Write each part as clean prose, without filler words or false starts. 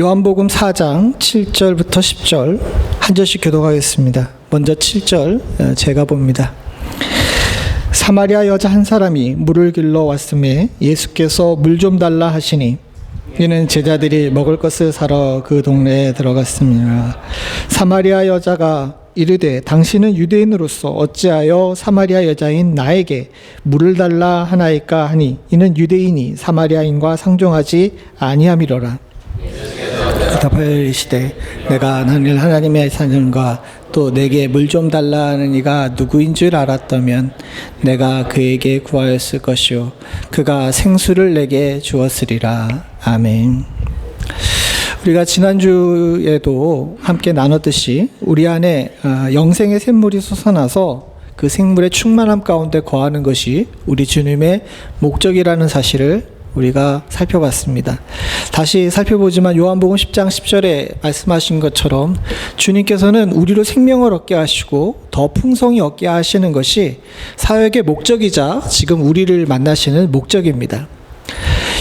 요한복음 4장 7절부터 10절 한 절씩 교독하겠습니다. 먼저 7절 제가 봅니다. 사마리아 여자 한 사람이 물을 길러 왔음에 예수께서 물 좀 달라 하시니 이는 제자들이 먹을 것을 사러 그 동네에 들어갔습니다. 사마리아 여자가 이르되 당신은 유대인으로서 어찌하여 사마리아 여자인 나에게 물을 달라 하나이까 하니 이는 유대인이 사마리아인과 상종하지 아니함이로라. 대답하여 이르시되 내가 너를 하나님의 사람과 또 내게 물 좀 달라 하는 이가 누구인 줄 알았다면 내가 그에게 구하였을 것이요 그가 생수를 내게 주었으리라. 아멘. 우리가 지난주에도 함께 나눴듯이 우리 안에 영생의 샘물이 솟아나서 그 생물의 충만함 가운데 거하는 것이 우리 주님의 목적이라는 사실을 우리가 살펴봤습니다. 다시 살펴보지만 요한복음 10장 10절에 말씀하신 것처럼 주님께서는 우리로 생명을 얻게 하시고 더 풍성히 얻게 하시는 것이 사역의 목적이자 지금 우리를 만나시는 목적입니다.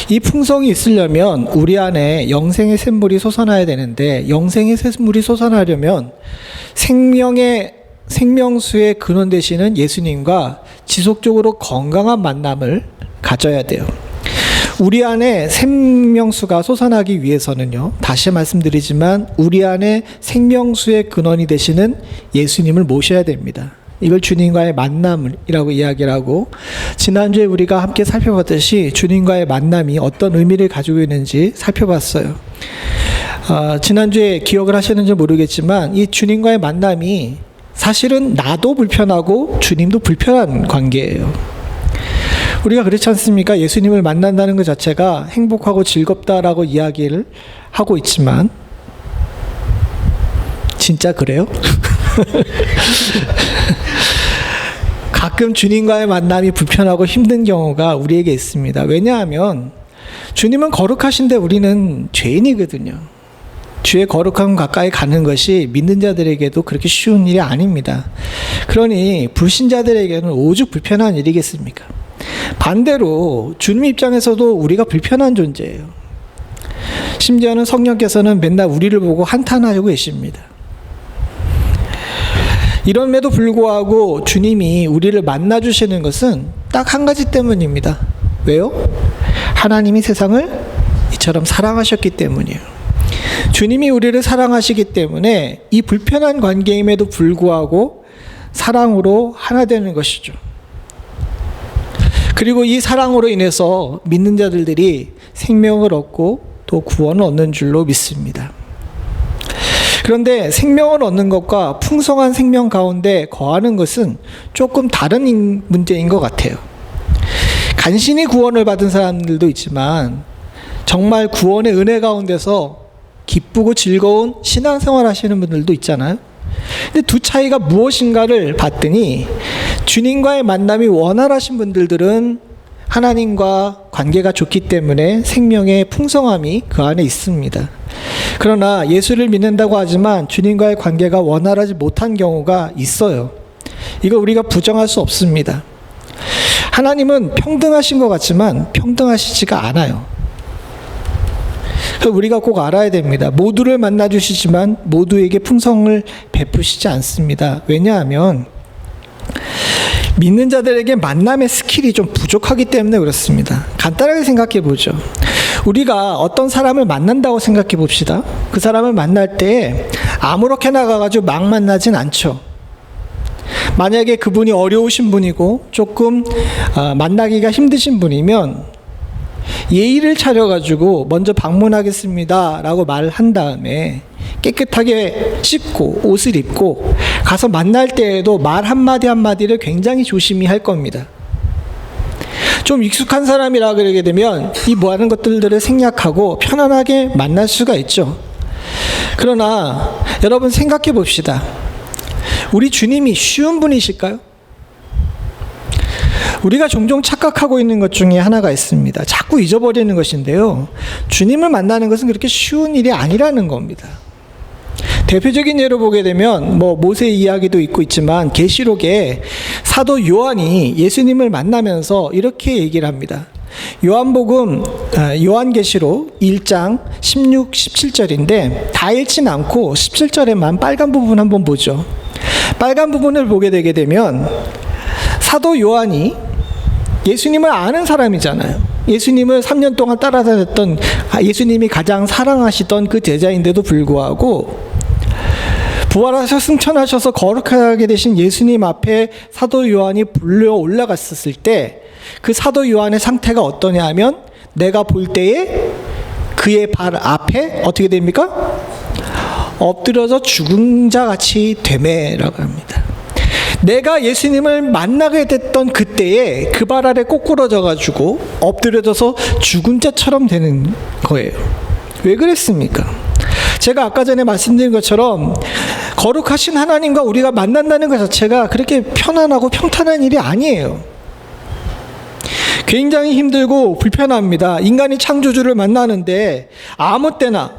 이 풍성이 있으려면 우리 안에 영생의 샘물이 솟아나야 되는데 영생의 샘물이 솟아나려면 생명수의 근원 되시는 예수님과 지속적으로 건강한 만남을 가져야 돼요. 우리 안에 생명수가 솟아나기 위해서는요, 다시 말씀드리지만 우리 안에 생명수의 근원이 되시는 예수님을 모셔야 됩니다. 이걸 주님과의 만남이라고 이야기를 하고, 지난주에 우리가 함께 살펴봤듯이 주님과의 만남이 어떤 의미를 가지고 있는지 살펴봤어요. 지난주에 기억을 하시는지 모르겠지만 이 주님과의 만남이 사실은 나도 불편하고 주님도 불편한 관계예요. 우리가 그렇지 않습니까? 예수님을 만난다는 것 자체가 행복하고 즐겁다라고 이야기를 하고 있지만 진짜 그래요? 가끔 주님과의 만남이 불편하고 힘든 경우가 우리에게 있습니다. 왜냐하면 주님은 거룩하신데 우리는 죄인이거든요. 주의 거룩함 가까이 가는 것이 믿는 자들에게도 그렇게 쉬운 일이 아닙니다. 그러니 불신자들에게는 오죽 불편한 일이겠습니까? 반대로 주님 입장에서도 우리가 불편한 존재예요. 심지어는 성령께서는 맨날 우리를 보고 한탄하고 계십니다. 이럼에도 불구하고 주님이 우리를 만나주시는 것은 딱 한 가지 때문입니다. 왜요? 하나님이 세상을 이처럼 사랑하셨기 때문이에요. 주님이 우리를 사랑하시기 때문에 이 불편한 관계임에도 불구하고 사랑으로 하나 되는 것이죠. 그리고 이 사랑으로 인해서 믿는 자들이 생명을 얻고 또 구원을 얻는 줄로 믿습니다. 그런데 생명을 얻는 것과 풍성한 생명 가운데 거하는 것은 조금 다른 문제인 것 같아요. 간신히 구원을 받은 사람들도 있지만 정말 구원의 은혜 가운데서 기쁘고 즐거운 신앙생활 하시는 분들도 있잖아요. 근데 두 차이가 무엇인가를 봤더니 주님과의 만남이 원활하신 분들은 하나님과 관계가 좋기 때문에 생명의 풍성함이 그 안에 있습니다. 그러나 예수를 믿는다고 하지만 주님과의 관계가 원활하지 못한 경우가 있어요. 이거 우리가 부정할 수 없습니다. 하나님은 평등하신 것 같지만 평등하시지가 않아요. 우리가 꼭 알아야 됩니다. 모두를 만나주시지만 모두에게 풍성을 베푸시지 않습니다. 왜냐하면 믿는 자들에게 만남의 스킬이 좀 부족하기 때문에 그렇습니다. 간단하게 생각해 보죠. 우리가 어떤 사람을 만난다고 생각해 봅시다. 그 사람을 만날 때 아무렇게나 가가지고 막 만나진 않죠. 만약에 그분이 어려우신 분이고 조금 만나기가 힘드신 분이면 예의를 차려가지고 먼저 방문하겠습니다 라고 말한 다음에 깨끗하게 씻고 옷을 입고 가서 만날 때에도 말 한마디 한마디를 굉장히 조심히 할 겁니다. 좀 익숙한 사람이라 그러게 되면 이 뭐하는 것들을 생략하고 편안하게 만날 수가 있죠. 그러나 여러분 생각해 봅시다. 우리 주님이 쉬운 분이실까요? 우리가 종종 착각하고 있는 것 중에 하나가 있습니다. 자꾸 잊어버리는 것인데요. 주님을 만나는 것은 그렇게 쉬운 일이 아니라는 겁니다. 대표적인 예로 보게 되면 모세 이야기도 있지만 계시록에 사도 요한이 예수님을 만나면서 이렇게 얘기를 합니다. 요한복음, 요한계시록 1장 16, 17절인데 다 읽진 않고 17절에만 빨간 부분 한번 보죠. 빨간 부분을 보게 되게 되면 사도 요한이 예수님을 아는 사람이잖아요. 예수님을 3년 동안 따라다녔던, 예수님이 가장 사랑하시던 그 제자인데도 불구하고 부활하셔 승천하셔서 거룩하게 되신 예수님 앞에 사도 요한이 불려 올라갔었을 때 그 사도 요한의 상태가 어떠냐 하면 내가 볼 때에 그의 발 앞에 어떻게 됩니까? 엎드려져 죽은 자 같이 되매라고 합니다. 내가 예수님을 만나게 됐던 그때에 그 발 아래 꼬꾸러져 가지고 엎드려져서 죽은 자처럼 되는 거예요. 왜 그랬습니까? 제가 아까 전에 말씀드린 것처럼 거룩하신 하나님과 우리가 만난다는 것 자체가 그렇게 편안하고 평탄한 일이 아니에요. 굉장히 힘들고 불편합니다. 인간이 창조주를 만나는데 아무 때나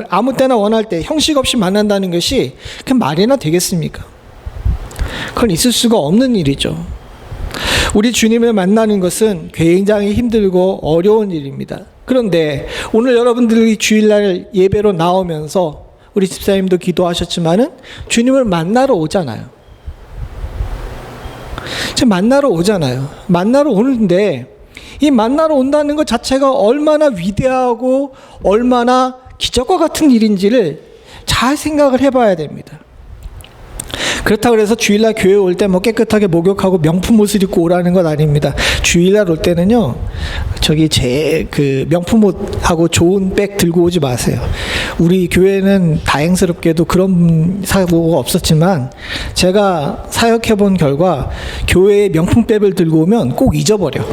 아무 때나 원할 때 형식 없이 만난다는 것이 그 말이나 되겠습니까? 그건 있을 수가 없는 일이죠. 우리 주님을 만나는 것은 굉장히 힘들고 어려운 일입니다. 그런데 오늘 여러분들이 주일날 예배로 나오면서 우리 집사님도 기도하셨지만은 주님을 만나러 오잖아요. 만나러 오잖아요. 만나러 오는데 이 만나러 온다는 것 자체가 얼마나 위대하고 얼마나 기적과 같은 일인지를 잘 생각을 해봐야 됩니다. 그렇다고 해서 주일날 교회 올 때 뭐 깨끗하게 목욕하고 명품 옷을 입고 오라는 건 아닙니다. 주일날 올 때는요, 저기 그 명품 옷하고 좋은 백 들고 오지 마세요. 우리 교회는 다행스럽게도 그런 사고가 없었지만 제가 사역해 본 결과 교회에 명품 백을 들고 오면 꼭 잊어버려.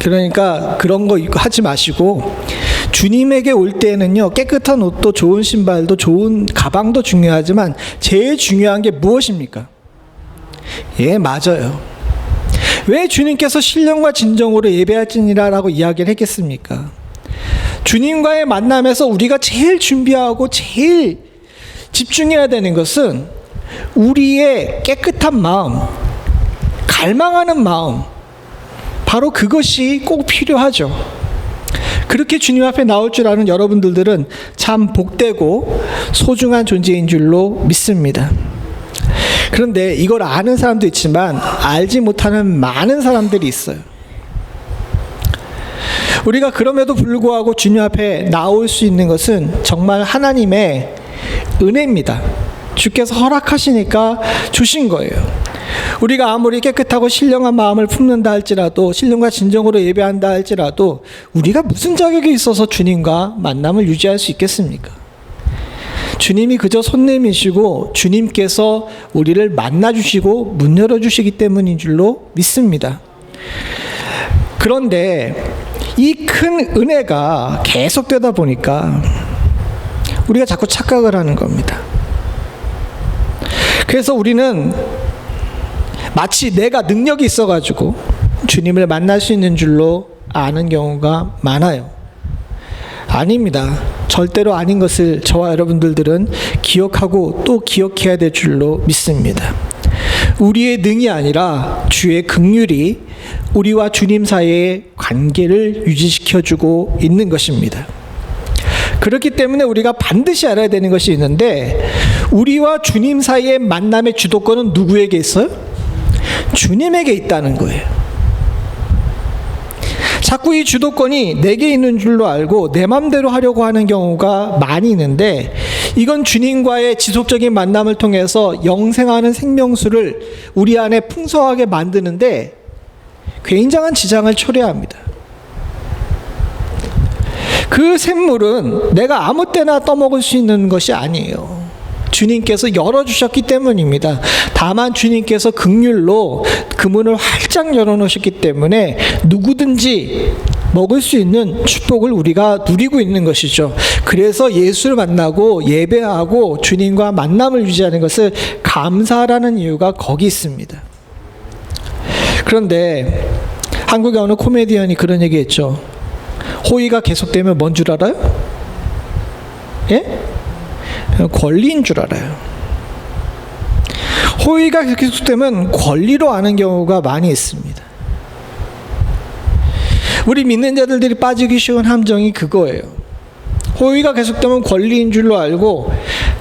그러니까 그런 거 하지 마시고 주님에게 올 때는요, 깨끗한 옷도 좋은 신발도 좋은 가방도 중요하지만 제일 중요한 게 무엇입니까? 예, 맞아요. 왜 주님께서 신령과 진정으로 예배할지니라라고 이야기를 했겠습니까? 주님과의 만남에서 우리가 제일 준비하고 제일 집중해야 되는 것은 우리의 깨끗한 마음, 갈망하는 마음, 바로 그것이 꼭 필요하죠. 그렇게 주님 앞에 나올 줄 아는 여러분들은 참 복되고 소중한 존재인 줄로 믿습니다. 그런데 이걸 아는 사람도 있지만 알지 못하는 많은 사람들이 있어요. 우리가 그럼에도 불구하고 주님 앞에 나올 수 있는 것은 정말 하나님의 은혜입니다. 주께서 허락하시니까 주신 거예요. 우리가 아무리 깨끗하고 신령한 마음을 품는다 할지라도, 신령과 진정으로 예배한다 할지라도 우리가 무슨 자격이 있어서 주님과 만남을 유지할 수 있겠습니까? 주님이 그저 손 내미시고 주님께서 우리를 만나주시고 문 열어주시기 때문인 줄로 믿습니다. 그런데 이 큰 은혜가 계속되다 보니까 우리가 자꾸 착각을 하는 겁니다. 그래서 우리는 마치 내가 능력이 있어가지고 주님을 만날 수 있는 줄로 아는 경우가 많아요. 아닙니다. 절대로 아닌 것을 저와 여러분들은 기억하고 또 기억해야 될 줄로 믿습니다. 우리의 능이 아니라 주의 긍휼이 우리와 주님 사이의 관계를 유지시켜주고 있는 것입니다. 그렇기 때문에 우리가 반드시 알아야 되는 것이 있는데, 우리와 주님 사이의 만남의 주도권은 누구에게 있어요? 주님에게 있다는 거예요. 자꾸 이 주도권이 내게 있는 줄로 알고 내 맘대로 하려고 하는 경우가 많이 있는데, 이건 주님과의 지속적인 만남을 통해서 영생하는 생명수를 우리 안에 풍성하게 만드는데 굉장한 지장을 초래합니다. 그 샘물은 내가 아무 때나 떠먹을 수 있는 것이 아니에요. 주님께서 열어주셨기 때문입니다. 다만 주님께서 긍휼로 그 문을 활짝 열어놓으셨기 때문에 누구든지 먹을 수 있는 축복을 우리가 누리고 있는 것이죠. 그래서 예수를 만나고 예배하고 주님과 만남을 유지하는 것을 감사하라는 이유가 거기 있습니다. 그런데 한국의 어느 코미디언이 그런 얘기했죠. 호의가 계속되면 뭔 줄 알아요? 예? 권리인 줄 알아요. 호의가 계속되면 권리로 아는 경우가 많이 있습니다. 우리 믿는 자들이 빠지기 쉬운 함정이 그거예요. 호의가 계속되면 권리인 줄로 알고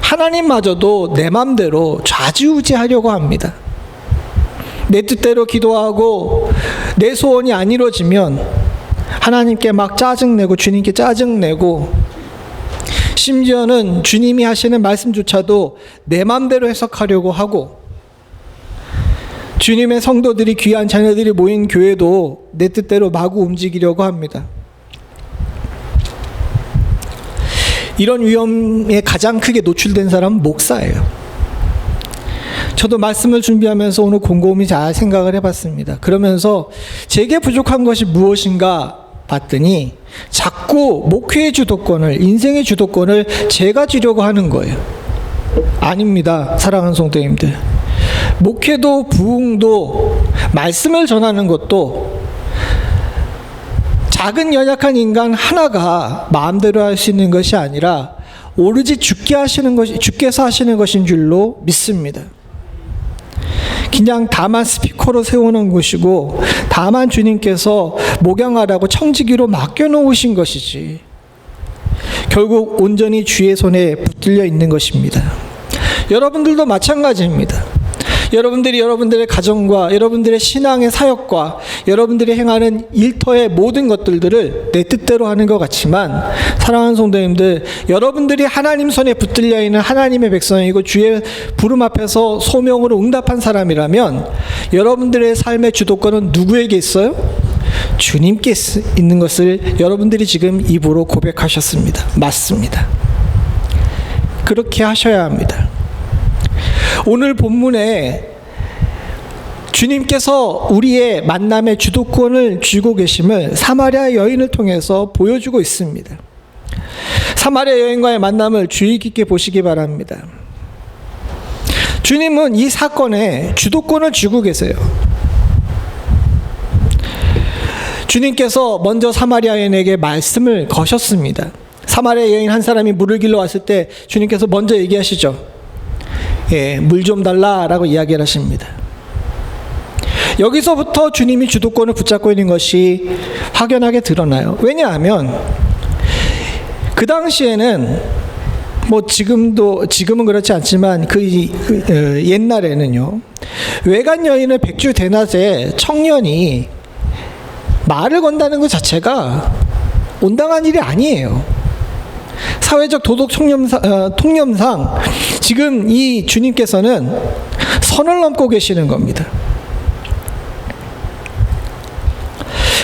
하나님마저도 내 맘대로 좌지우지하려고 합니다. 내 뜻대로 기도하고 내 소원이 안 이루어지면 하나님께 막 짜증내고 주님께 짜증내고 심지어는 주님이 하시는 말씀조차도 내 맘대로 해석하려고 하고 주님의 성도들이 귀한 자녀들이 모인 교회도 내 뜻대로 마구 움직이려고 합니다. 이런 위험에 가장 크게 노출된 사람은 목사예요. 저도 말씀을 준비하면서 오늘 곰곰이 잘 생각을 해봤습니다. 그러면서 제게 부족한 것이 무엇인가 봤더니 자꾸 목회의 주도권을, 인생의 주도권을 제가 쥐려고 하는 거예요. 아닙니다, 사랑하는 성도님들. 목회도 부흥도 말씀을 전하는 것도 작은 연약한 인간 하나가 마음대로 할 수 있는 것이 아니라 오로지 주께서 하시는 것인 줄로 믿습니다. 그냥 다만 스피커로 세우는 것이고 다만 주님께서 목양하라고 청지기로 맡겨놓으신 것이지 결국 온전히 주의 손에 붙들려 있는 것입니다. 여러분들도 마찬가지입니다. 여러분들이 여러분들의 가정과 여러분들의 신앙의 사역과 여러분들이 행하는 일터의 모든 것들을 내 뜻대로 하는 것 같지만 사랑하는 성도님들, 여러분들이 하나님 손에 붙들려 있는 하나님의 백성이고 주의 부름 앞에서 소명으로 응답한 사람이라면 여러분들의 삶의 주도권은 누구에게 있어요? 주님께 있는 것을 여러분들이 지금 입으로 고백하셨습니다. 맞습니다. 그렇게 하셔야 합니다. 오늘 본문에 주님께서 우리의 만남의 주도권을 쥐고 계심을 사마리아 여인을 통해서 보여주고 있습니다. 사마리아 여인과의 만남을 주의 깊게 보시기 바랍니다. 주님은 이 사건에 주도권을 쥐고 계세요. 주님께서 먼저 사마리아 여인에게 말씀을 거셨습니다. 사마리아 여인 한 사람이 물을 길러 왔을 때 주님께서 먼저 얘기하시죠. 물 좀 달라라고 이야기를 하십니다. 여기서부터 주님이 주도권을 붙잡고 있는 것이 확연하게 드러나요. 왜냐하면 그 당시에는 지금은 그렇지 않지만 옛날에는요, 외간 여인을 백주 대낮에 청년이 말을 건다는 것 자체가 온당한 일이 아니에요. 사회적 도덕 통념상 지금 이 주님께서는 선을 넘고 계시는 겁니다.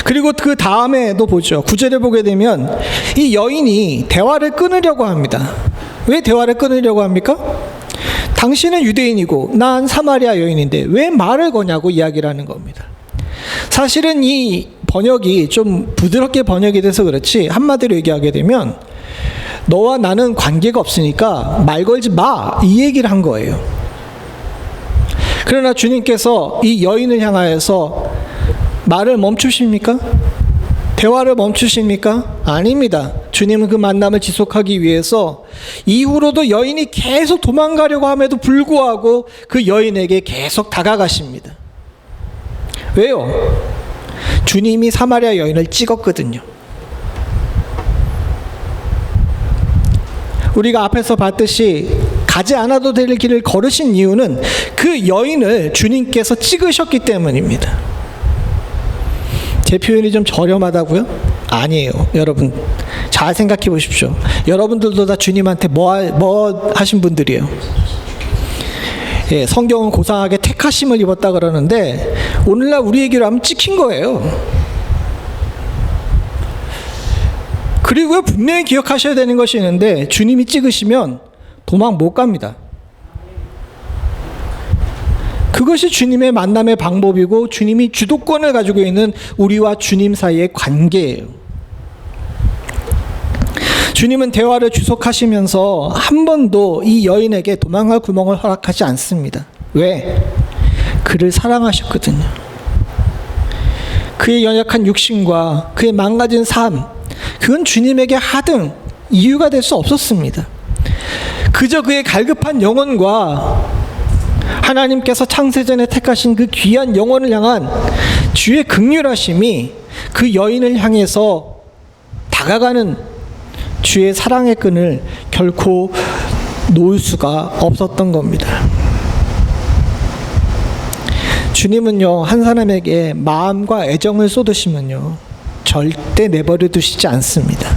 그리고 그 다음에도 보죠. 9절에 보게 되면 이 여인이 대화를 끊으려고 합니다. 왜 대화를 끊으려고 합니까? 당신은 유대인이고 난 사마리아 여인인데 왜 말을 거냐고 이야기를 하는 겁니다. 사실은 이 번역이 좀 부드럽게 번역이 돼서 그렇지 한마디로 얘기하게 되면 너와 나는 관계가 없으니까 말 걸지 마, 이 얘기를 한 거예요. 그러나 주님께서 이 여인을 향하여서 말을 멈추십니까? 대화를 멈추십니까? 아닙니다. 주님은 그 만남을 지속하기 위해서 이후로도 여인이 계속 도망가려고 함에도 불구하고 그 여인에게 계속 다가가십니다. 왜요? 주님이 사마리아 여인을 찍었거든요. 우리가 앞에서 봤듯이 가지 않아도 될 길을 걸으신 이유는 그 여인을 주님께서 찍으셨기 때문입니다. 제 표현이 좀 저렴하다고요? 아니에요. 여러분 잘 생각해 보십시오. 여러분들도 다 주님한테 뭐 하신 분들이에요. 성경은 고상하게 택하심을 입었다 그러는데 오늘날 우리에게로 하면 찍힌 거예요. 그리고 분명히 기억하셔야 되는 것이 있는데 주님이 찍으시면 도망 못 갑니다. 그것이 주님의 만남의 방법이고 주님이 주도권을 가지고 있는 우리와 주님 사이의 관계예요. 주님은 대화를 주속하시면서 한 번도 이 여인에게 도망갈 구멍을 허락하지 않습니다. 왜? 그를 사랑하셨거든요. 그의 연약한 육신과 그의 망가진 삶, 그건 주님에게 하등 이유가 될 수 없었습니다. 그저 그의 갈급한 영혼과 하나님께서 창세전에 택하신 그 귀한 영혼을 향한 주의 긍휼하심이 그 여인을 향해서 다가가는 주의 사랑의 끈을 결코 놓을 수가 없었던 겁니다. 주님은요, 한 사람에게 마음과 애정을 쏟으시면요, 절대 내버려 두시지 않습니다.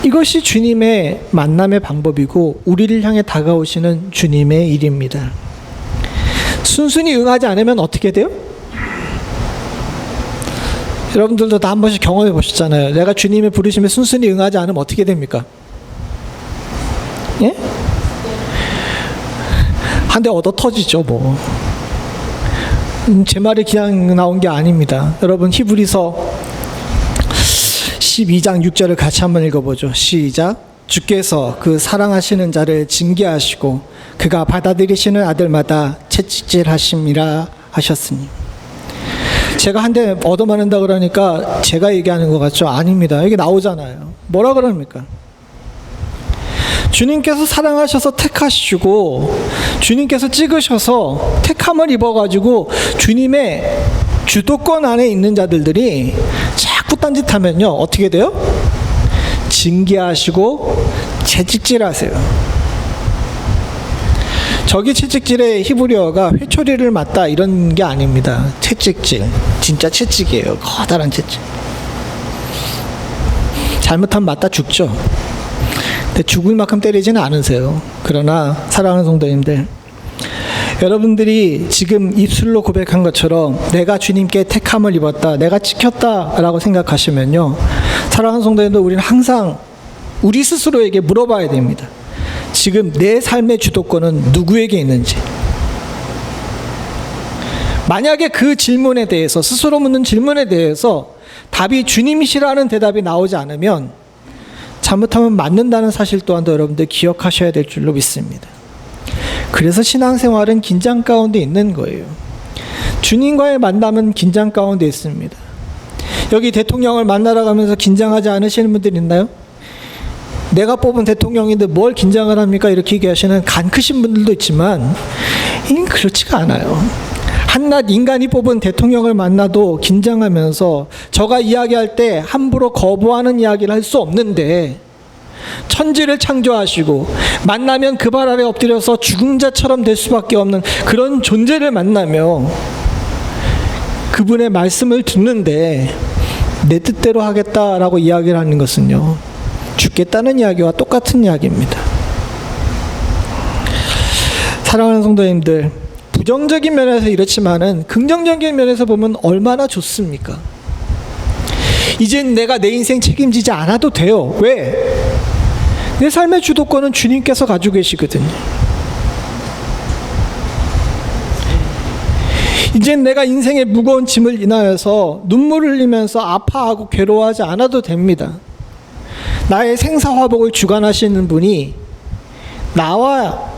이것이 주님의 만남의 방법이고 우리를 향해 다가오시는 주님의 일입니다. 순순히 응하지 않으면 어떻게 돼요? 여러분들도 다 한 번씩 경험해 보셨잖아요. 내가 주님의 부르심에 순순히 응하지 않으면 어떻게 됩니까? 예? 한 대 얻어 터지죠, 뭐. 제 말이 그냥 나온 게 아닙니다. 여러분, 히브리서 12장 6절을 같이 한번 읽어보죠. 시작. 주께서 그 사랑하시는 자를 징계하시고 그가 받아들이시는 아들마다 채찍질하심이라 하셨으니. 제가 한 대 얻어맞는다 그러니까 제가 얘기하는 것 같죠? 아닙니다. 여기 나오잖아요. 뭐라 그럽니까? 주님께서 사랑하셔서 택하시고 주님께서 찍으셔서 택함을 입어가지고 주님의 주도권 안에 있는 자들이 자꾸 딴짓하면요, 어떻게 돼요? 징계하시고 채찍질하세요. 저기 채찍질의 히브리어가 회초리를 맞다 이런 게 아닙니다. 채찍질, 진짜 채찍이에요. 커다란 채찍. 잘못하면 맞다 죽죠. 근데 죽을 만큼 때리지는 않으세요. 그러나 사랑하는 성도님들, 여러분들이 지금 입술로 고백한 것처럼 내가 주님께 택함을 입었다, 내가 찍혔다라고 생각하시면요, 사랑하는 성도님들, 우리는 항상 우리 스스로에게 물어봐야 됩니다. 지금 내 삶의 주도권은 누구에게 있는지. 만약에 그 질문에 대해서, 스스로 묻는 질문에 대해서 답이 주님이시라는 대답이 나오지 않으면 잘못하면 맞는다는 사실 또한도 여러분들 기억하셔야 될 줄로 믿습니다. 그래서 신앙생활은 긴장 가운데 있는 거예요. 주님과의 만남은 긴장 가운데 있습니다. 여기 대통령을 만나러 가면서 긴장하지 않으시는 분들 있나요? 내가 뽑은 대통령인데 뭘 긴장을 합니까? 이렇게 얘기하시는 간 크신 분들도 있지만 그렇지가 않아요. 한낱 인간이 뽑은 대통령을 만나도 긴장하면서 저가 이야기할 때 함부로 거부하는 이야기를 할 수 없는데, 천지를 창조하시고 만나면 그 발 아래 엎드려서 죽은 자처럼 될 수밖에 없는 그런 존재를 만나며 그분의 말씀을 듣는데 내 뜻대로 하겠다라고 이야기를 하는 것은요, 죽겠다는 이야기와 똑같은 이야기입니다. 사랑하는 성도님들, 부정적인 면에서 이렇지만은 긍정적인 면에서 보면 얼마나 좋습니까? 이젠 내가 내 인생 책임지지 않아도 돼요. 왜? 내 삶의 주도권은 주님께서 가지고 계시거든요. 이젠 내가 인생의 무거운 짐을 인하여서 눈물을 흘리면서 아파하고 괴로워하지 않아도 됩니다. 나의 생사화복을 주관하시는 분이 나와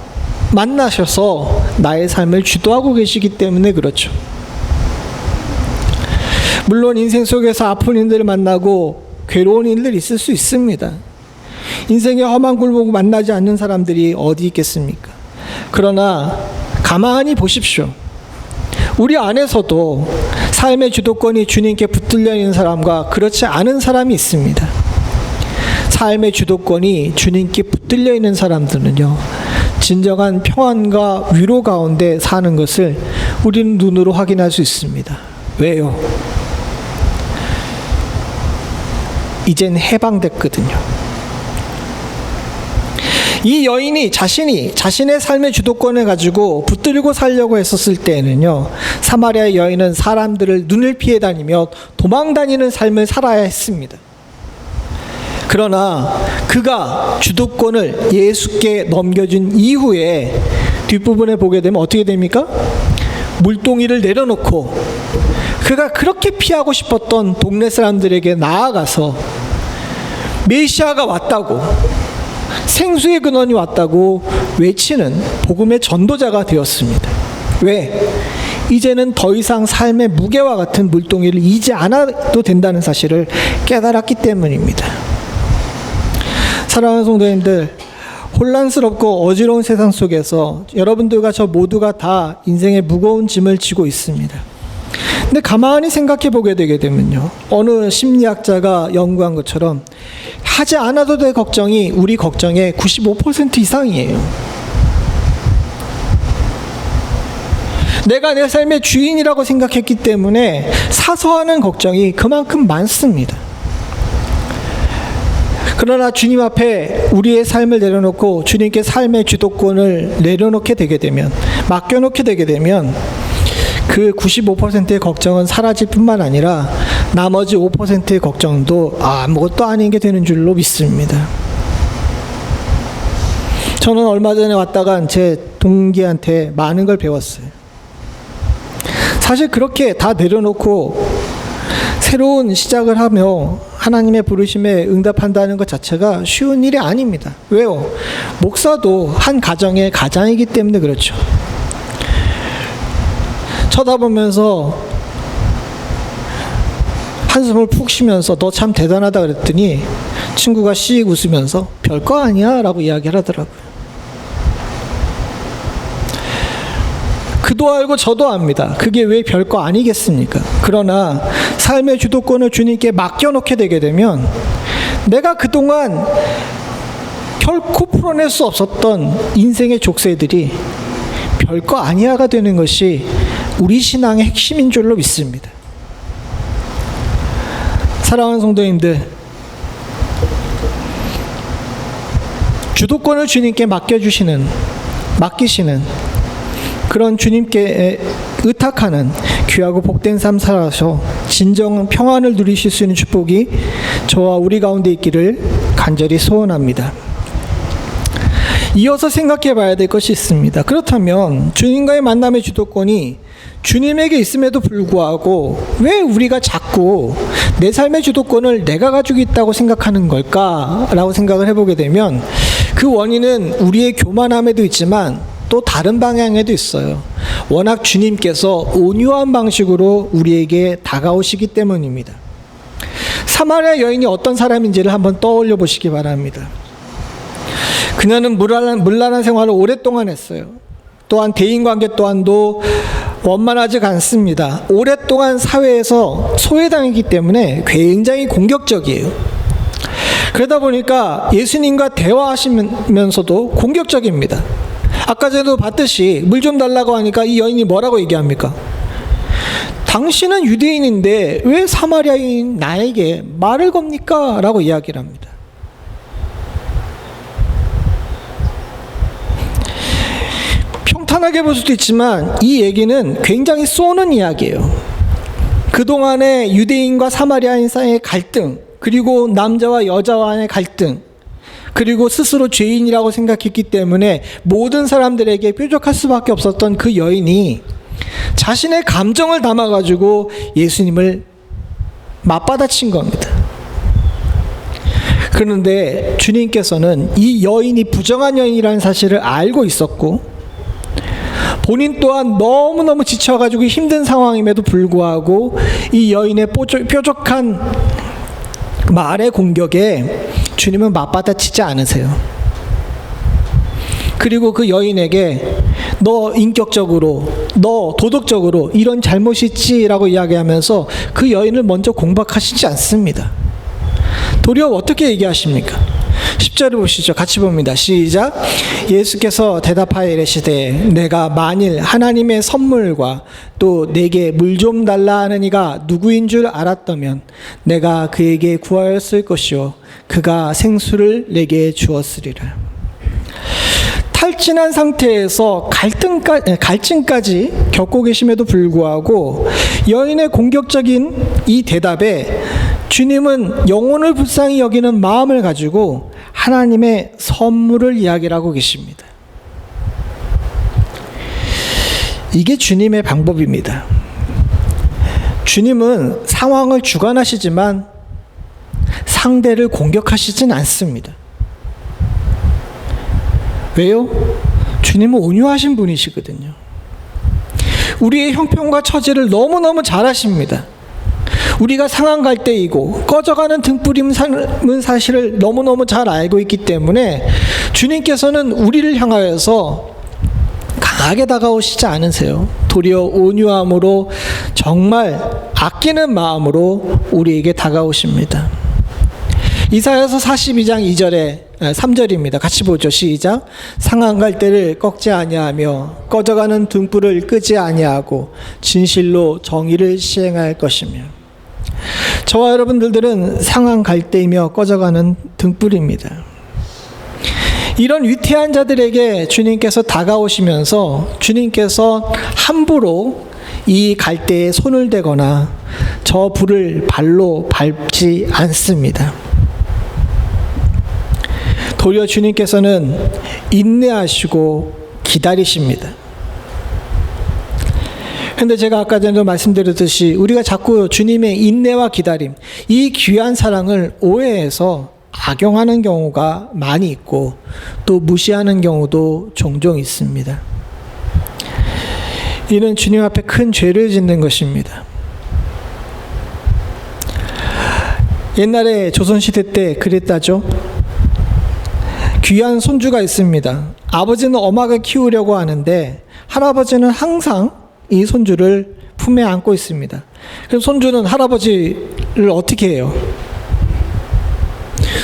만나셔서 나의 삶을 주도하고 계시기 때문에 그렇죠. 물론 인생 속에서 아픈 일들을 만나고 괴로운 일들이 있을 수 있습니다. 인생의 험한 굴곡을 만나지 않는 사람들이 어디 있겠습니까? 그러나 가만히 보십시오. 우리 안에서도 삶의 주도권이 주님께 붙들려 있는 사람과 그렇지 않은 사람이 있습니다. 삶의 주도권이 주님께 붙들려 있는 사람들은요, 진정한 평안과 위로 가운데 사는 것을 우리는 눈으로 확인할 수 있습니다. 왜요? 이젠 해방됐거든요. 이 여인이 자신의 삶의 주도권을 가지고 붙들고 살려고 했었을 때에는요, 사마리아 여인은 사람들을 눈을 피해 다니며 도망 다니는 삶을 살아야 했습니다. 그러나 그가 주도권을 예수께 넘겨준 이후에 뒷부분에 보게 되면 어떻게 됩니까? 물동이를 내려놓고 그가 그렇게 피하고 싶었던 동네 사람들에게 나아가서 메시아가 왔다고, 생수의 근원이 왔다고 외치는 복음의 전도자가 되었습니다. 왜? 이제는 더 이상 삶의 무게와 같은 물동이를 이지 않아도 된다는 사실을 깨달았기 때문입니다. 사랑하는 성도님들, 혼란스럽고 어지러운 세상 속에서 여러분들과 저 모두가 다 인생의 무거운 짐을 지고 있습니다. 근데 가만히 생각해 보게 되게 되면요, 어느 심리학자가 연구한 것처럼 하지 않아도 될 걱정이 우리 걱정의 95% 이상이에요. 내가 내 삶의 주인이라고 생각했기 때문에 사서 하는 걱정이 그만큼 많습니다. 그러나 주님 앞에 우리의 삶을 내려놓고 주님께 삶의 주도권을 내려놓게 되게 되면, 맡겨놓게 되게 되면 그 95%의 걱정은 사라질 뿐만 아니라 나머지 5%의 걱정도 아무것도 아닌 게 되는 줄로 믿습니다. 저는 얼마 전에 왔다가 제 동기한테 많은 걸 배웠어요. 사실 그렇게 다 내려놓고 새로운 시작을 하며 하나님의 부르심에 응답한다는 것 자체가 쉬운 일이 아닙니다. 왜요? 목사도 한 가정의 가장이기 때문에 그렇죠. 쳐다보면서 한숨을 푹 쉬면서 너 참 대단하다 그랬더니 친구가 씩 웃으면서 별거 아니야 라고 이야기를 하더라고요. 그도 알고 저도 압니다. 그게 왜 별거 아니겠습니까? 그러나 삶의 주도권을 주님께 맡겨놓게 되게 되면 내가 그동안 결코 풀어낼 수 없었던 인생의 족쇄들이 별거 아니야가 되는 것이 우리 신앙의 핵심인 줄로 믿습니다. 사랑하는 성도님들, 주도권을 주님께 맡기시는 그런 주님께 의탁하는 귀하고 복된 삶 살아서 진정 평안을 누리실 수 있는 축복이 저와 우리 가운데 있기를 간절히 소원합니다. 이어서 생각해 봐야 될 것이 있습니다. 그렇다면 주님과의 만남의 주도권이 주님에게 있음에도 불구하고 왜 우리가 자꾸 내 삶의 주도권을 내가 가지고 있다고 생각하는 걸까라고 생각을 해보게 되면 그 원인은 우리의 교만함에도 있지만 또 다른 방향에도 있어요. 워낙 주님께서 온유한 방식으로 우리에게 다가오시기 때문입니다. 사마리아 여인이 어떤 사람인지를 한번 떠올려 보시기 바랍니다. 그녀는 문란한 생활을 오랫동안 했어요. 또한 대인관계 또한도 원만하지가 않습니다. 오랫동안 사회에서 소외당했기 때문에 굉장히 공격적이에요. 그러다 보니까 예수님과 대화하시면서도 공격적입니다. 아까 전에도 봤듯이 물 좀 달라고 하니까 이 여인이 뭐라고 얘기합니까? 당신은 유대인인데 왜 사마리아인 나에게 말을 겁니까? 라고 이야기를 합니다. 평탄하게 볼 수도 있지만 이 얘기는 굉장히 쏘는 이야기예요. 그동안의 유대인과 사마리아인 사이의 갈등, 그리고 남자와 여자와의 갈등, 그리고 스스로 죄인이라고 생각했기 때문에 모든 사람들에게 뾰족할 수밖에 없었던 그 여인이 자신의 감정을 담아가지고 예수님을 맞받아친 겁니다. 그런데 주님께서는 이 여인이 부정한 여인이라는 사실을 알고 있었고 본인 또한 너무너무 지쳐가지고 힘든 상황임에도 불구하고 이 여인의 뾰족한 말의 공격에 주님은 맞받아치지 않으세요. 그리고 그 여인에게 너 인격적으로, 너 도덕적으로 이런 잘못이 있지라고 이야기하면서 그 여인을 먼저 공박하시지 않습니다. 도리어 어떻게 얘기하십니까? 10절을 보시죠. 같이 봅니다. 시작. 예수께서 대답하여 이르시되 내가 만일 하나님의 선물과 또 내게 물 좀 달라 하는 이가 누구인 줄 알았다면 내가 그에게 구하였을 것이요 그가 생수를 내게 주었으리라. 탈진한 상태에서 갈증까지 겪고 계심에도 불구하고 여인의 공격적인 이 대답에 주님은 영혼을 불쌍히 여기는 마음을 가지고 하나님의 선물을 이야기를 하고 계십니다. 이게 주님의 방법입니다. 주님은 상황을 주관하시지만 상대를 공격하시진 않습니다. 왜요? 주님은 온유하신 분이시거든요. 우리의 형편과 처지를 너무너무 잘 아십니다. 우리가 상한 갈대이고 꺼져가는 등불임은 사실을 너무너무 잘 알고 있기 때문에 주님께서는 우리를 향하여서 강하게 다가오시지 않으세요. 도리어 온유함으로 정말 아끼는 마음으로 우리에게 다가오십니다. 이사야서 42장 2절에 3절입니다. 같이 보죠. 시작. 상한 갈대를 꺾지 아니하며 꺼져가는 등불을 끄지 아니하고 진실로 정의를 시행할 것이며. 저와 여러분들은 상한 갈대이며 꺼져가는 등불입니다. 이런 위태한 자들에게 주님께서 다가오시면서 주님께서 함부로 이 갈대에 손을 대거나 저 불을 발로 밟지 않습니다. 도리어 주님께서는 인내하시고 기다리십니다. 그런데 제가 아까 전에 말씀드렸듯이 우리가 자꾸 주님의 인내와 기다림, 이 귀한 사랑을 오해해서 악용하는 경우가 많이 있고 또 무시하는 경우도 종종 있습니다. 이는 주님 앞에 큰 죄를 짓는 것입니다. 옛날에 조선시대 때 그랬다죠. 귀한 손주가 있습니다. 아버지는 엄하게 키우려고 하는데 할아버지는 항상 이 손주를 품에 안고 있습니다. 그래서 손주는 할아버지를 어떻게 해요?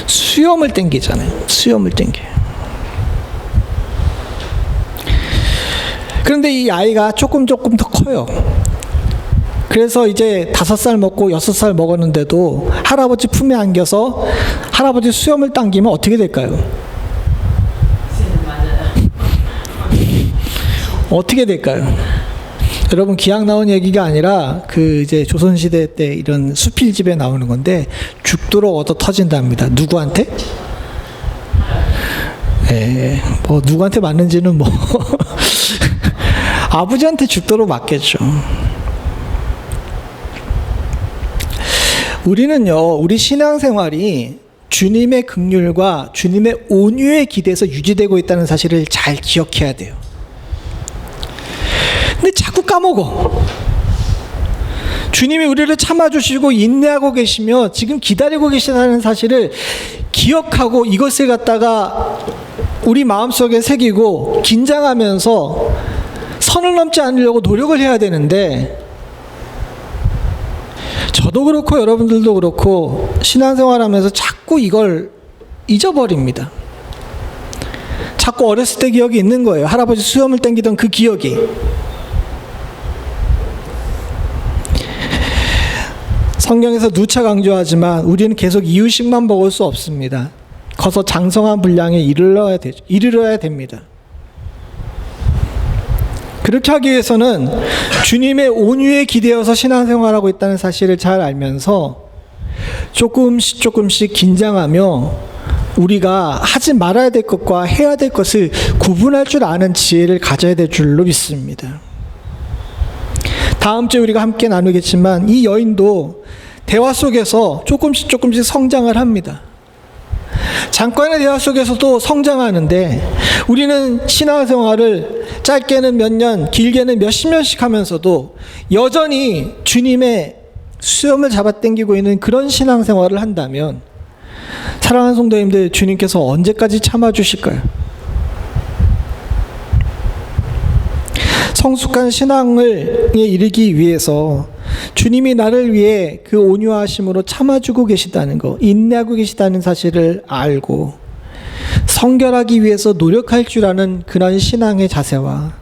수염을 땡기잖아요. 수염을 땡겨요. 그런데 이 아이가 조금 더 커요. 그래서 이제 5살 먹고 6살 먹었는데도 할아버지 품에 안겨서 할아버지 수염을 당기면 어떻게 될까요? 어떻게 될까요? 여러분 기약 나온 얘기가 아니라 그 이제 조선시대 때 이런 수필집에 나오는 건데 죽도록 얻어 터진답니다. 누구한테? 뭐 누구한테 맞는지는 뭐 아버지한테 죽도록 맞겠죠. 우리는요, 우리 신앙생활이 주님의 긍휼과 주님의 온유에 기대서 유지되고 있다는 사실을 잘 기억해야 돼요. 근데 자꾸 까먹어. 주님이 우리를 참아주시고 인내하고 계시며 지금 기다리고 계시다는 사실을 기억하고 이것을 갖다가 우리 마음속에 새기고 긴장하면서 선을 넘지 않으려고 노력을 해야 되는데, 저도 그렇고 여러분들도 그렇고 신앙생활하면서 자꾸 이걸 잊어버립니다. 자꾸 어렸을 때 기억이 있는 거예요. 할아버지 수염을 당기던 그 기억이. 성경에서 누차 강조하지만 우리는 계속 이유식만 먹을 수 없습니다. 커서 장성한 분량에 이르러야 됩니다. 그렇게 하기 위해서는 주님의 온유에 기대어서 신앙생활하고 있다는 사실을 잘 알면서 조금씩 긴장하며 우리가 하지 말아야 될 것과 해야 될 것을 구분할 줄 아는 지혜를 가져야 될 줄로 믿습니다. 다음 주에 우리가 함께 나누겠지만 이 여인도 대화 속에서 조금씩 성장을 합니다. 잠깐의 대화 속에서도 성장하는데 우리는 신앙생활을 짧게는 몇 년, 길게는 몇십 년씩 하면서도 여전히 주님의 수염을 잡아당기고 있는 그런 신앙생활을 한다면 사랑하는 성도님들, 주님께서 언제까지 참아주실까요? 성숙한 신앙을 이르기 위해서 주님이 나를 위해 그 온유하심으로 참아주고 계시다는 것, 인내하고 계시다는 사실을 알고 성결하기 위해서 노력할 줄 아는 그런 신앙의 자세와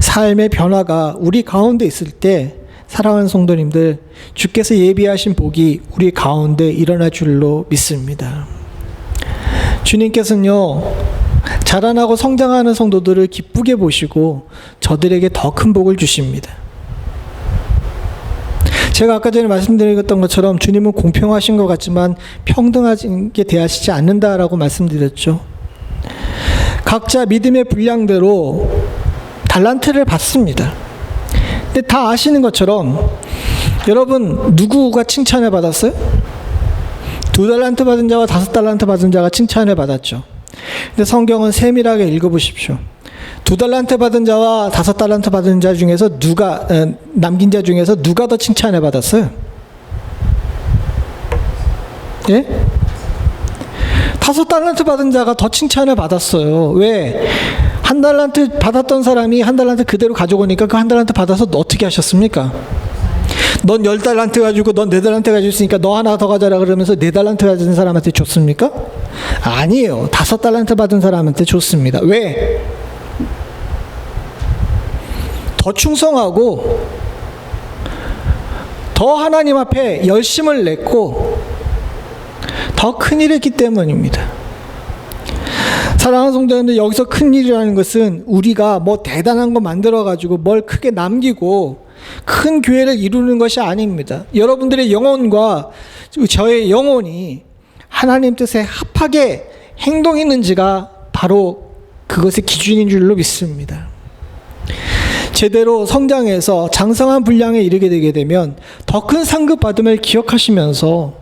삶의 변화가 우리 가운데 있을 때 사랑하는 성도님들, 주께서 예비하신 복이 우리 가운데 일어날 줄로 믿습니다. 주님께서는요, 자라나고 성장하는 성도들을 기쁘게 보시고 저들에게 더 큰 복을 주십니다. 제가 아까 전에 말씀드렸던 것처럼 주님은 공평하신 것 같지만 평등하게 대하시지 않는다라고 말씀드렸죠. 각자 믿음의 분량대로 달란트를 받습니다. 근데 다 아시는 것처럼 여러분 누구가 칭찬을 받았어요? 2달란트 받은 자와 5달란트 받은 자가 칭찬을 받았죠. 근데 성경은 세밀하게 읽어보십시오. 2달란트 받은 자와 5달란트 받은 자 중에서 남긴 자 중에서 누가 더 칭찬을 받았어요? 예? 5달란트 받은 자가 더 칭찬을 받았어요. 왜? 1달란트 받았던 사람이 1달란트 그대로 가져오니까 그 1달란트 받아서 어떻게 하셨습니까? 넌 10달란트 가지고 넌 4달란트 가지고 있으니까 너 하나 더 가져라 그러면서 4달란트 가진 사람한테 줬습니까? 아니에요. 5달란트 받은 사람한테 줬습니다. 왜? 더 충성하고 더 하나님 앞에 열심을 냈고 더 큰일을 했기 때문입니다. 사랑하는 성도님들, 여기서 큰일이라는 것은 우리가 뭐 대단한 거 만들어가지고 뭘 크게 남기고 큰 교회를 이루는 것이 아닙니다. 여러분들의 영혼과 저의 영혼이 하나님 뜻에 합하게 행동했는지가 바로 그것의 기준인 줄로 믿습니다. 제대로 성장해서 장성한 분량에 이르게 되게 되면 더 큰 상급 받음을 기억하시면서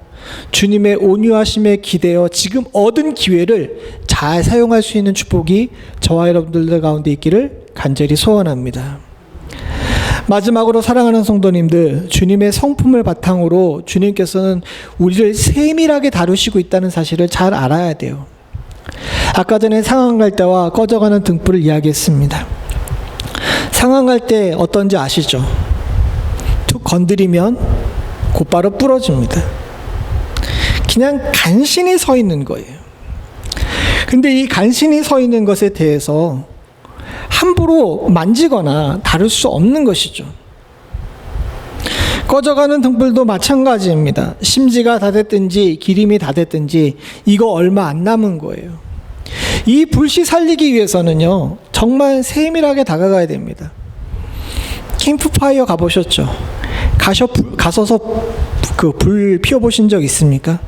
주님의 온유하심에 기대어 지금 얻은 기회를 잘 사용할 수 있는 축복이 저와 여러분들 가운데 있기를 간절히 소원합니다. 마지막으로 사랑하는 성도님들, 주님의 성품을 바탕으로 주님께서는 우리를 세밀하게 다루시고 있다는 사실을 잘 알아야 돼요. 아까 전에 상한갈 때와 꺼져가는 등불을 이야기했습니다. 상한갈 때 어떤지 아시죠? 툭 건드리면 곧바로 부러집니다. 그냥 간신히 서 있는 거예요. 근데 이 간신히 서 있는 것에 대해서 함부로 만지거나 다룰 수 없는 것이죠. 꺼져가는 등불도 마찬가지입니다. 심지가 다 됐든지 기름이 다 됐든지 이거 얼마 안 남은 거예요. 이 불씨 살리기 위해서는요, 정말 세밀하게 다가가야 됩니다. 캠프파이어 가보셨죠? 가셔서 그 불 피워보신 적 있습니까?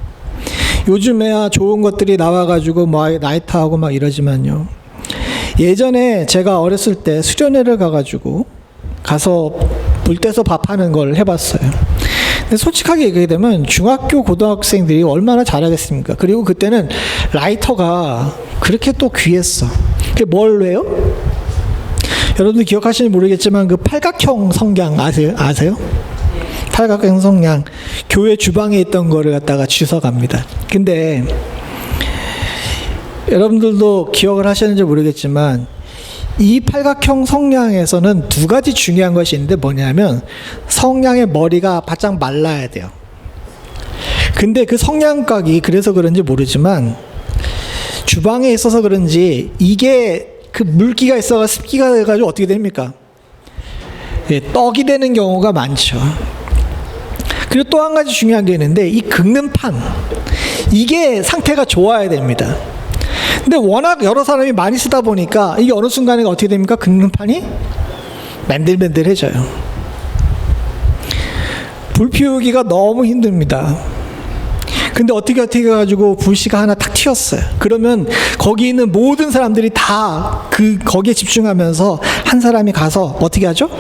요즘에야 좋은 것들이 나와가지고 뭐 나이트하고 막 이러지만요. 예전에 제가 어렸을 때 수련회를 가서 불 떼서 밥하는 걸 해봤어요. 근데 솔직하게 얘기하게 되면 중학교 고등학생들이 얼마나 잘하겠습니까? 그리고 그때는 라이터가 그렇게 또 귀했어. 그게 뭘 해요? 여러분들 기억하시는지 모르겠지만 그 팔각형 성냥 아세요? 팔각형 성냥, 교회 주방에 있던 거를 갖다가 주워갑니다. 근데 여러분들도 기억을 하시는지 모르겠지만 이 팔각형 성냥에서는 두 가지 중요한 것이 있는데 뭐냐면 성냥의 머리가 바짝 말라야 돼요. 근데 그 성냥각이 그래서 그런지 모르지만 주방에 있어서 그런지 이게 그 물기가 있어가 습기가 돼가지고 어떻게 됩니까? 예, 떡이 되는 경우가 많죠. 그리고 또 한 가지 중요한 게 있는데 이 긁는 판, 이게 상태가 좋아야 됩니다. 근데 워낙 여러 사람이 많이 쓰다 보니까 이게 어느 순간에 어떻게 됩니까? 긁는 판이 맨들맨들해져요. 불 피우기가 너무 힘듭니다. 근데 어떻게 해가지고 불씨가 하나 탁 튀었어요. 그러면 거기 있는 모든 사람들이 다 거기에 집중하면서 한 사람이 가서 어떻게 하죠?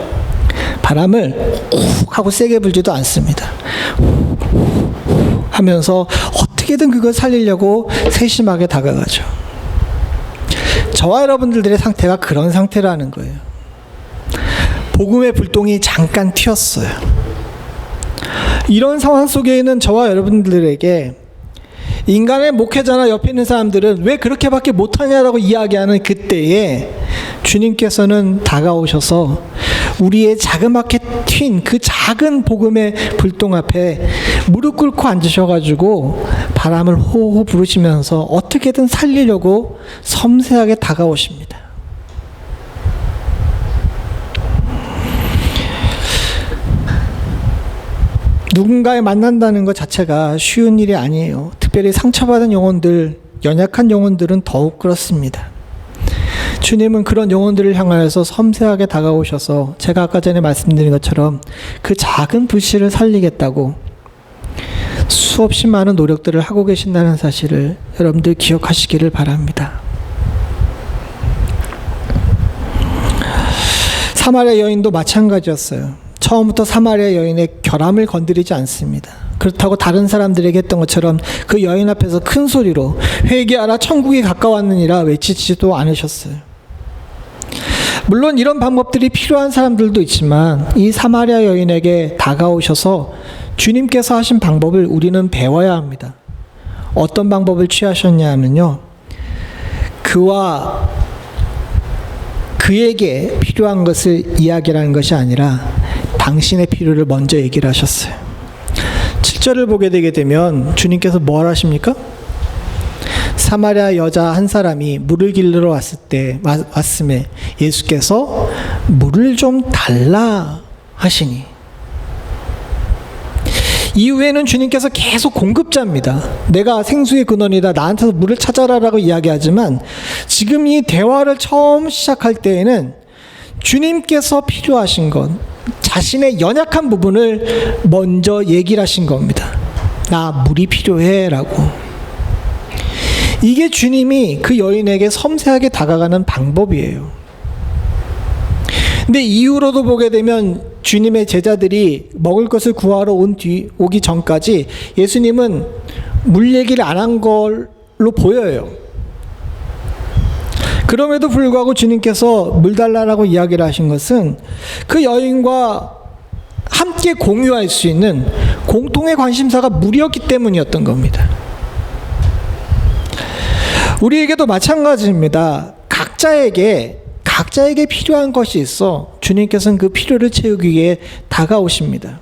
바람을 욱 하고 세게 불지도 않습니다. 하면서 어떻게든 그걸 살리려고 세심하게 다가가죠. 저와 여러분들의 상태가 그런 상태라는 거예요. 복음의 불똥이 잠깐 튀었어요. 이런 상황 속에 있는 저와 여러분들에게 인간의 목회자나 옆에 있는 사람들은 왜 그렇게밖에 못하냐라고 이야기하는 그때에 주님께서는 다가오셔서 우리의 자그맣게 튄 그 작은 복음의 불똥 앞에 무릎 꿇고 앉으셔가지고 바람을 호호 부르시면서 어떻게든 살리려고 섬세하게 다가오십니다. 누군가에 만난다는 것 자체가 쉬운 일이 아니에요. 특별히 상처받은 영혼들, 연약한 영혼들은 더욱 그렇습니다. 주님은 그런 영혼들을 향하여서 섬세하게 다가오셔서 제가 아까 전에 말씀드린 것처럼 그 작은 불씨를 살리겠다고 수없이 많은 노력들을 하고 계신다는 사실을 여러분들 기억하시기를 바랍니다. 사마리아 여인도 마찬가지였어요. 처음부터 사마리아 여인의 결함을 건드리지 않습니다. 그렇다고 다른 사람들에게 했던 것처럼 그 여인 앞에서 큰 소리로 회개하라 천국이 가까웠느니라 외치지도 않으셨어요. 물론 이런 방법들이 필요한 사람들도 있지만 이 사마리아 여인에게 다가오셔서 주님께서 하신 방법을 우리는 배워야 합니다. 어떤 방법을 취하셨냐 하면요, 그에게 필요한 것을 이야기하는 것이 아니라 당신의 필요를 먼저 얘기를 하셨어요. 7절을 보게 되게 되면 주님께서 뭘 하십니까? 사마리아 여자 한 사람이 물을 길르러 왔음에 예수께서 물을 좀 달라 하시니, 이후에는 주님께서 계속 공급자입니다. 내가 생수의 근원이다, 나한테서 물을 찾아라라고 이야기하지만, 지금 이 대화를 처음 시작할 때에는 주님께서 필요하신 것, 자신의 연약한 부분을 먼저 얘기를 하신 겁니다. 나 물이 필요해 라고. 이게 주님이 그 여인에게 섬세하게 다가가는 방법이에요. 근데 이후로도 보게 되면 주님의 제자들이 먹을 것을 구하러 오기 전까지 예수님은 물 얘기를 안 한 걸로 보여요. 그럼에도 불구하고 주님께서 물 달라라고 이야기를 하신 것은 그 여인과 함께 공유할 수 있는 공통의 관심사가 물이었기 때문이었던 겁니다. 우리에게도 마찬가지입니다. 각자에게 필요한 것이 있어 주님께서는 그 필요를 채우기 위해 다가오십니다.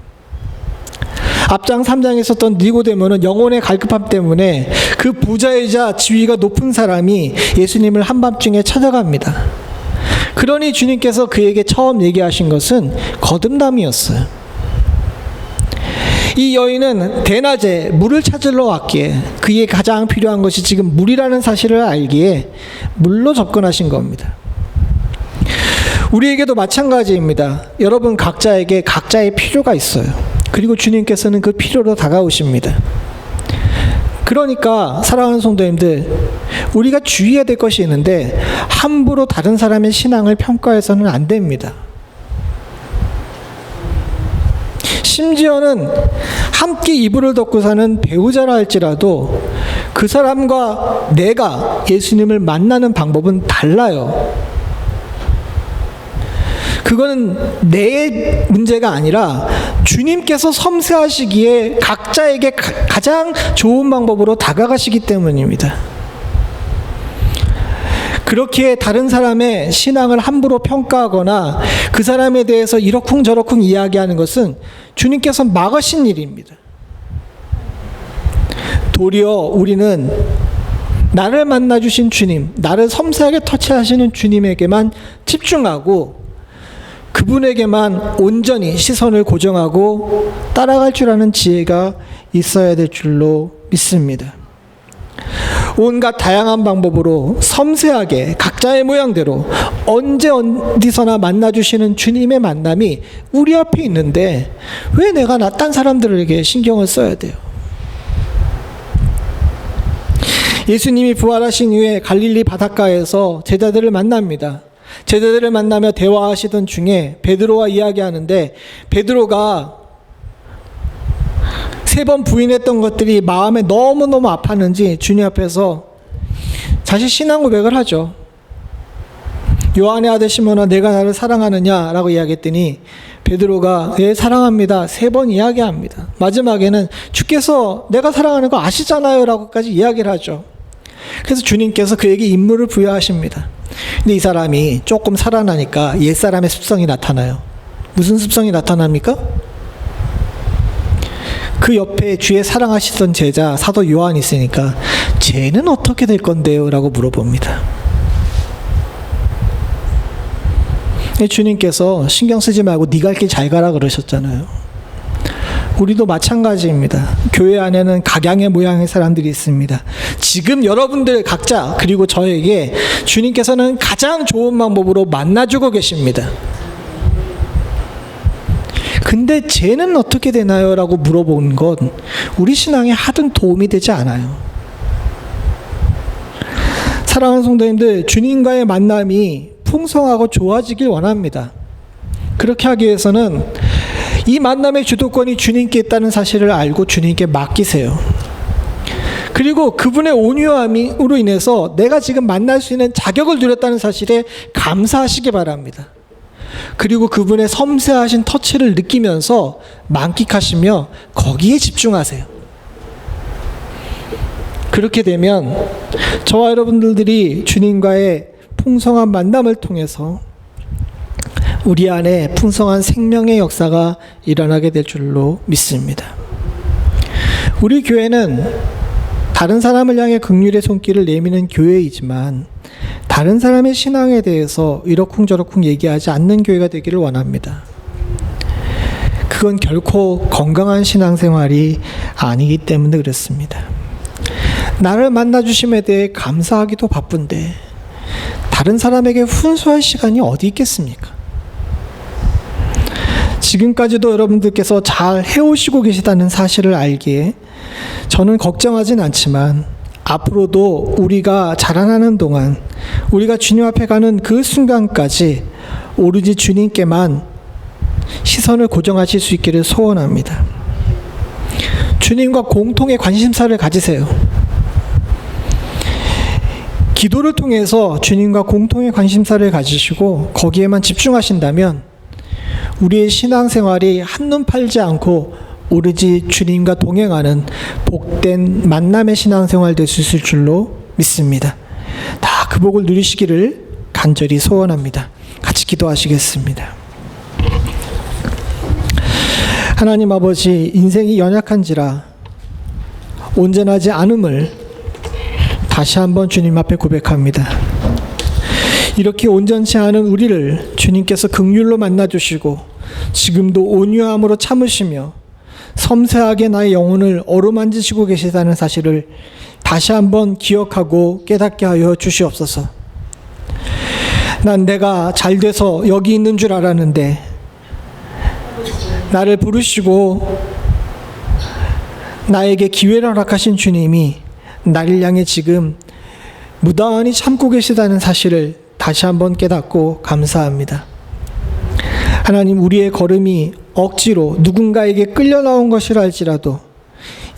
앞장 3장에 있었던 니고데모는 영혼의 갈급함 때문에 그 부자이자 지위가 높은 사람이 예수님을 한밤중에 찾아갑니다. 그러니 주님께서 그에게 처음 얘기하신 것은 거듭남이었어요. 이 여인은 대낮에 물을 찾으러 왔기에 그의 가장 필요한 것이 지금 물이라는 사실을 알기에 물로 접근하신 겁니다. 우리에게도 마찬가지입니다. 여러분 각자에게 각자의 필요가 있어요. 그리고 주님께서는 그 필요로 다가오십니다. 그러니까 사랑하는 성도님들, 우리가 주의해야 될 것이 있는데 함부로 다른 사람의 신앙을 평가해서는 안 됩니다. 심지어는 함께 이불을 덮고 사는 배우자라 할지라도 그 사람과 내가 예수님을 만나는 방법은 달라요. 그거는 내 문제가 아니라 주님께서 섬세하시기에 각자에게 가장 좋은 방법으로 다가가시기 때문입니다. 그렇게 다른 사람의 신앙을 함부로 평가하거나 그 사람에 대해서 이러쿵저러쿵 이야기하는 것은 주님께서 막으신 일입니다. 도리어 우리는 나를 만나주신 주님, 나를 섬세하게 터치하시는 주님에게만 집중하고 그분에게만 온전히 시선을 고정하고 따라갈 줄 아는 지혜가 있어야 될 줄로 믿습니다. 온갖 다양한 방법으로 섬세하게 각자의 모양대로 언제 어디서나 만나주시는 주님의 만남이 우리 앞에 있는데 왜 내가 딴 사람들에게 신경을 써야 돼요? 예수님이 부활하신 이후에 갈릴리 바닷가에서 제자들을 만납니다. 제자들을 만나며 대화하시던 중에 베드로와 이야기하는데, 베드로가 3번 부인했던 것들이 마음에 너무너무 아팠는지 주님 앞에서 다시 신앙 고백을 하죠. 요한의 아들 시몬아, 내가 나를 사랑하느냐 라고 이야기했더니 베드로가 예, 사랑합니다 3번 이야기합니다. 마지막에는 주께서 내가 사랑하는 거 아시잖아요 라고까지 이야기를 하죠. 그래서 주님께서 그에게 임무를 부여하십니다. 근데 이 사람이 조금 살아나니까 옛사람의 습성이 나타나요. 무슨 습성이 나타납니까? 그 옆에 주의 사랑하시던 제자 사도 요한이 있으니까 쟤는 어떻게 될 건데요? 라고 물어봅니다. 주님께서 신경 쓰지 말고 네 갈 길 잘 가라 그러셨잖아요. 우리도 마찬가지입니다. 교회 안에는 각양의 모양의 사람들이 있습니다. 지금 여러분들 각자 그리고 저에게 주님께서는 가장 좋은 방법으로 만나주고 계십니다. 근데 쟤는 어떻게 되나요? 라고 물어보는 건 우리 신앙에 하등 도움이 되지 않아요. 사랑하는 성도님들, 주님과의 만남이 풍성하고 좋아지길 원합니다. 그렇게 하기 위해서는 이 만남의 주도권이 주님께 있다는 사실을 알고 주님께 맡기세요. 그리고 그분의 온유함으로 인해서 내가 지금 만날 수 있는 자격을 누렸다는 사실에 감사하시기 바랍니다. 그리고 그분의 섬세하신 터치를 느끼면서 만끽하시며 거기에 집중하세요. 그렇게 되면 저와 여러분들이 주님과의 풍성한 만남을 통해서 우리 안에 풍성한 생명의 역사가 일어나게 될 줄로 믿습니다. 우리 교회는 다른 사람을 향해 긍휼의 손길을 내미는 교회이지만 다른 사람의 신앙에 대해서 이러쿵저러쿵 얘기하지 않는 교회가 되기를 원합니다. 그건 결코 건강한 신앙생활이 아니기 때문에 그렇습니다. 나를 만나주심에 대해 감사하기도 바쁜데 다른 사람에게 훈수할 시간이 어디 있겠습니까? 지금까지도 여러분들께서 잘 해오시고 계시다는 사실을 알기에 저는 걱정하진 않지만 앞으로도 우리가 자라나는 동안 우리가 주님 앞에 가는 그 순간까지 오로지 주님께만 시선을 고정하실 수 있기를 소원합니다. 주님과 공통의 관심사를 가지세요. 기도를 통해서 주님과 공통의 관심사를 가지시고 거기에만 집중하신다면 우리의 신앙생활이 한눈 팔지 않고 오로지 주님과 동행하는 복된 만남의 신앙생활 될 수 있을 줄로 믿습니다. 다 그 복을 누리시기를 간절히 소원합니다. 같이 기도하시겠습니다. 하나님 아버지, 인생이 연약한지라 온전하지 않음을 다시 한번 주님 앞에 고백합니다. 이렇게 온전치 않은 우리를 주님께서 긍휼로 만나주시고 지금도 온유함으로 참으시며 섬세하게 나의 영혼을 어루만지시고 계시다는 사실을 다시 한번 기억하고 깨닫게 하여 주시옵소서. 난 내가 잘 돼서 여기 있는 줄 알았는데 나를 부르시고 나에게 기회를 허락하신 주님이 나를 향해 지금 무단히 참고 계시다는 사실을 다시 한번 깨닫고 감사합니다. 하나님, 우리의 걸음이 억지로 누군가에게 끌려 나온 것이라 할지라도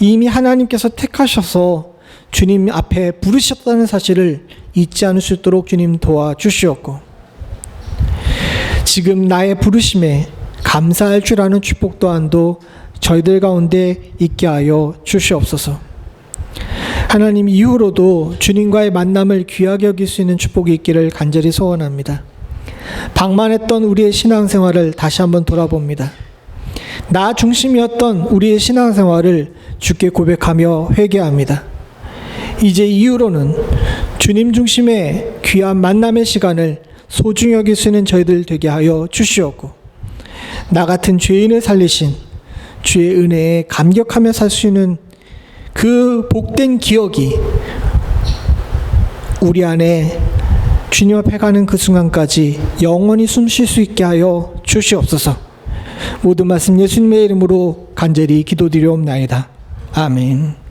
이미 하나님께서 택하셔서 주님 앞에 부르셨다는 사실을 잊지 않을 수 있도록 주님 도와주시옵고 지금 나의 부르심에 감사할 줄 아는 축복 또한도 저희들 가운데 있게 하여 주시옵소서. 하나님, 이후로도 주님과의 만남을 귀하게 여길 수 있는 축복이 있기를 간절히 소원합니다. 방만했던 우리의 신앙생활을 다시 한번 돌아봅니다. 나 중심이었던 우리의 신앙생활을 주께 고백하며 회개합니다. 이제 이후로는 주님 중심의 귀한 만남의 시간을 소중히 여길 수 있는 저희들 되게 하여 주시옵고 나 같은 죄인을 살리신 주의 은혜에 감격하며 살 수 있는 그 복된 기억이 우리 안에 주님 앞에 가는 그 순간까지 영원히 숨 쉴 수 있게 하여 주시옵소서. 모든 말씀 예수님의 이름으로 간절히 기도드리옵나이다. 아멘.